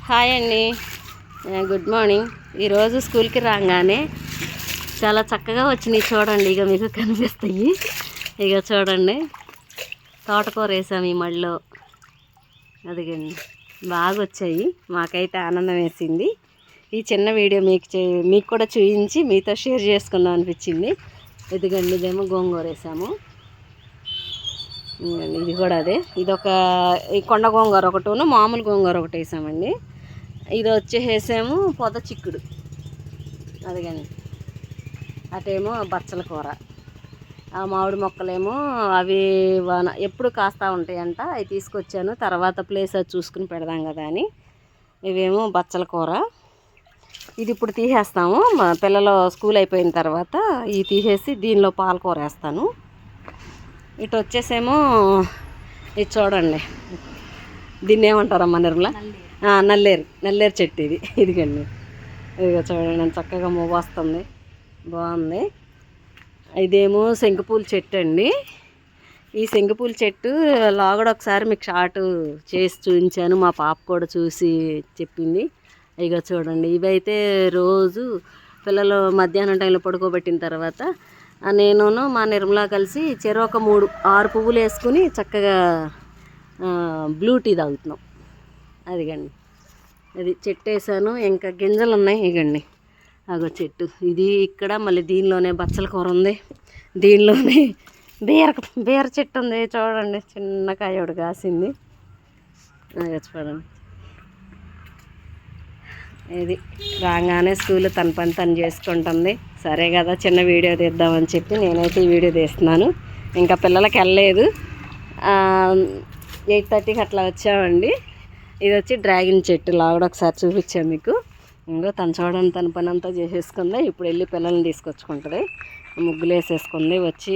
Hi అండి, good morning. ఈరోజు స్కూల్కి రాగానే చాలా చక్కగా వచ్చినాయి చూడండి. ఇక మీకు కనిపిస్తాయి. ఇక చూడండి, తోటకూర వేసాము ఈ మడిలో. అదిగండి, బాగా వచ్చాయి. మాకైతే ఆనందం వేసింది. ఈ చిన్న వీడియో మీకు కూడా చూపించి మీతో షేర్ చేసుకుందాం అనిపించింది. ఇదిగండి, ఇదేమో గోంగూర వేసాము. ఇది కూడా అదే. ఇదొక ఈ కొండ గోంగూర ఒకటి, మామూలు గోంగూర ఒకటి వేసామండి. ఇది వచ్చేసేమో పొద చిక్కుడు. అది కానీ అటేమో బచ్చల కూర. ఆ మామిడి మొక్కలేమో అవి ఎప్పుడు కాస్తూ ఉంటాయంట. అవి తీసుకొచ్చాను, తర్వాత ప్లేస్ అది చూసుకుని పెడదాం కదా అని. ఇవేమో బచ్చల కూర. ఇది ఇప్పుడు తీసేస్తాము, మా పిల్లలు స్కూల్ అయిపోయిన తర్వాత ఇవి తీసేసి దీనిలో పాలకూర వేస్తాను. ఇటు వచ్చేసేమో ఇది చూడండి, దీన్ని ఏమంటారమ్మా నిర్మల? నల్లేరు చెట్టు ఇది. ఇదిగండి, ఇదిగో చూడండి చక్కగా మూవ్ వస్తుంది, బాగుంది. ఇదేమో శంకుపూల చెట్టు అండి. ఈ శంకుపూల చెట్టు లోగడ ఒకసారి మీకు షార్ట్ చేసి చూపించాను, మా పాప కూడా చూసి చెప్పింది. ఇక చూడండి, ఇవైతే రోజు పిల్లలు మధ్యాహ్నం టైంలో పడుకోబెట్టిన తర్వాత నేను మా నిర్మలా కలిసి చెరొక 6 పువ్వులు వేసుకుని చక్కగా బ్లూ టీ తాగుతున్నాం. అదిగండి, అది చెట్టు వేసాను. ఇంకా గింజలు ఉన్నాయి. ఇగండి అగో చెట్టు ఇది. ఇక్కడ మళ్ళీ దీనిలోనే బచ్చల కూర ఉంది, దీనిలోనే బీర చెట్టు ఉంది. చూడండి, చిన్న కాయ ఒకటి కాసింది. చూడండి, ఇది రాగానే స్కూల్ తన పని తను చేసుకుంటుంది. సరే కదా, చిన్న వీడియో తీద్దామని చెప్పి నేనైతే ఈ వీడియో తీస్తున్నాను. ఇంకా పిల్లలకి వెళ్ళలేదు. 8:30కి అట్లా వచ్చామండి. ఇది వచ్చి డ్రాగన్ చెట్టు. లాగడ ఒకసారి చూపించాను మీకు. ఇంకో తను చూడండి, తన పని అంతా చేసేసుకుంది. ఇప్పుడు వెళ్ళి పిల్లల్ని తీసుకొచ్చుకుంటుంది. ముగ్గులు వేసేసుకుంది. వచ్చి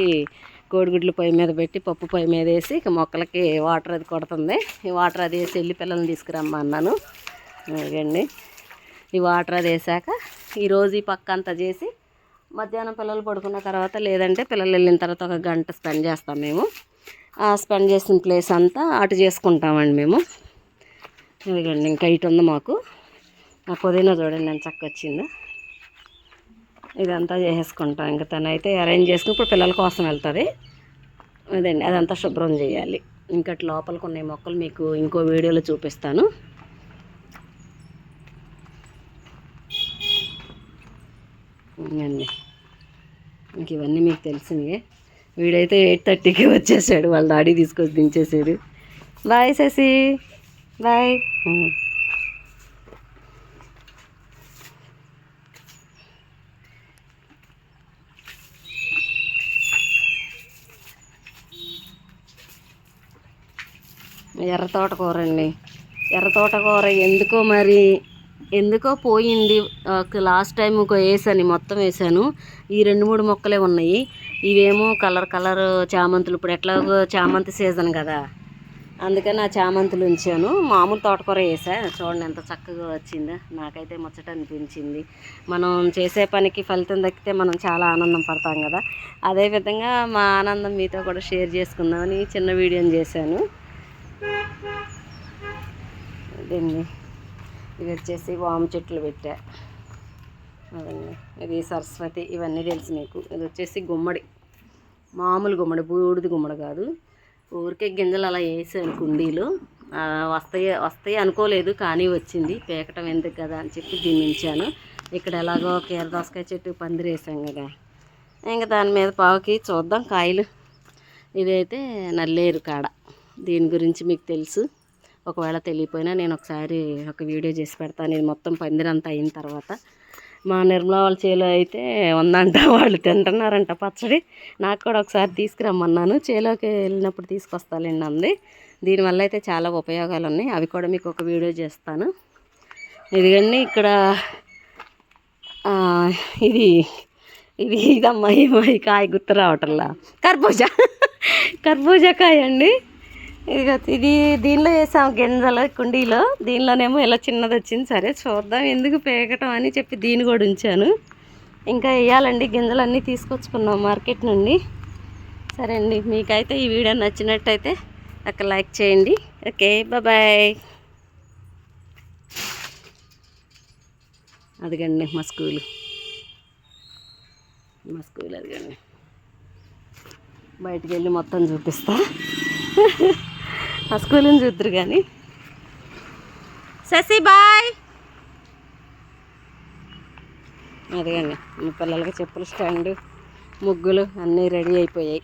కోడిగుడ్లు పొయ్యి మీద పెట్టి పప్పు పొయ్యి మీద వేసి ఇక మొక్కలకి వాటర్ అది కొడుతుంది. ఈ వాటర్ అది వేసి వెళ్ళి పిల్లల్ని తీసుకురమ్మా అన్నాను. అదండి, ఈ వాటర్ అది వేసాక ఈరోజు ఈ పక్క అంతా చేసి మధ్యాహ్నం పిల్లలు పడుకున్న తర్వాత, లేదంటే పిల్లలు వెళ్ళిన తర్వాత 1 గంట స్పెండ్ చేస్తాం మేము. ఆ స్పెండ్ చేసిన ప్లేస్ అంతా అటు చేసుకుంటామండి మేము. ఇదిగండి, ఇంకా ఇటు ఉంది మాకు. ఆ పుదీనా చూడండి ఎంత చక్క వచ్చిందో. ఇదంతా చేసేసుకుంటాం. ఇంకా తనైతే అరేంజ్ చేసుకుని ఇప్పుడు పిల్లల కోసం వెళ్తుంది. అదండి, అదంతా శుభ్రం చేయాలి. ఇంకా లోపలికి ఉన్న మొక్కలు మీకు ఇంకో వీడియోలో చూపిస్తాను. అండి, ఇంక ఇవన్నీ మీకు తెలిసినవే. వీడైతే 8:30కి వచ్చేసాడు, వాళ్ళ డాడీ తీసుకొచ్చి దించేసాడు. Bye Shashi, bye. ఎర్ర తోటకూర అండి. ఎర్ర తోటకూర ఎందుకో పోయింది. లాస్ట్ టైం వేసాను, మొత్తం వేసాను. ఈ 2-3 మొక్కలే ఉన్నాయి. ఇవేమో కలర్ చామంతులు. ఇప్పుడు ఎట్లాగో చామంతి సీజన్ కదా, అందుకని ఆ చామంతులు ఉంచాను. మామూలు తోటకూర వేసా. చూడండి ఎంత చక్కగా వచ్చిందో. నాకైతే ముచ్చట అనిపించింది. మనం చేసే పనికి ఫలితం దక్కితే మనం చాలా ఆనందం పడతాం కదా. అదేవిధంగా మా ఆనందం మీతో కూడా షేర్ చేసుకుందామని చిన్న వీడియోని చేశాను. అదండి, ఇది వచ్చేసి వాము చెట్లు పెట్టా. అదండి, ఇది సరస్వతి. ఇవన్నీ తెలుసు మీకు. ఇది వచ్చేసి గుమ్మడి, మామూలు గుమ్మడి, బూడిది గుమ్మడి కాదు. ఊరికే గింజలు అలా వేసాను కుండీలు. వస్తాయి అనుకోలేదు, కానీ వచ్చింది. పేకటం ఎందుకు కదా అని చెప్పి దీన్ని ఉంచాను. ఇక్కడ ఎలాగో కీరదోసకాయ చెట్టు పందిరి వేసాం కదా, ఇంకా దాని మీద పావుకి చూద్దాం కాయలు. ఇదైతే నల్లేరు కాడ. దీని గురించి మీకు తెలుసు. ఒకవేళ తెలియపోయినా నేను ఒకసారి ఒక వీడియో చేసి పెడతాను. ఇది మొత్తం పందిరంతా అయిన తర్వాత. మా నిర్మలా వాళ్ళ చేలో అయితే ఉందంట, వాళ్ళు తింటున్నారంట పచ్చడి. నాకు కూడా ఒకసారి తీసుకురమ్మన్నాను, చేలోకి వెళ్ళినప్పుడు తీసుకొస్తానండి అంది. దీనివల్ల అయితే చాలా ఉపయోగాలు ఉన్నాయి, అవి కూడా మీకు ఒక వీడియో చేస్తాను. ఇదిగండి, ఇక్కడ ఇదమ్మా ఈ కాయ గుర్తు రావటంలా, కర్బూజా కాయ అండి. ఇది దీనిలో వేసాము గింజలు కుండీలో. దీనిలోనేమో ఇలా చిన్నది వచ్చింది. సరే చూద్దాం, ఎందుకు పేకటం అని చెప్పి దీన్ని కూడా ఉంచాను. ఇంకా వేయాలండి, గింజలన్నీ తీసుకొచ్చుకున్నాం మార్కెట్ నుండి. సరే అండి, మీకైతే ఈ వీడియో నచ్చినట్టయితే ఒక లైక్ చేయండి. Okay, bye. అదిగండి మా స్కూలు అదిగండి. బయటికి వెళ్ళి మొత్తం చూపిస్తా. ఆ స్కూల్ని చూద్దరు కానీ. శశి బాయ్. అదిగండి మా పిల్లలకి చెప్పుల స్టాండు, ముగ్గులు అన్నీ రెడీ అయిపోయాయి.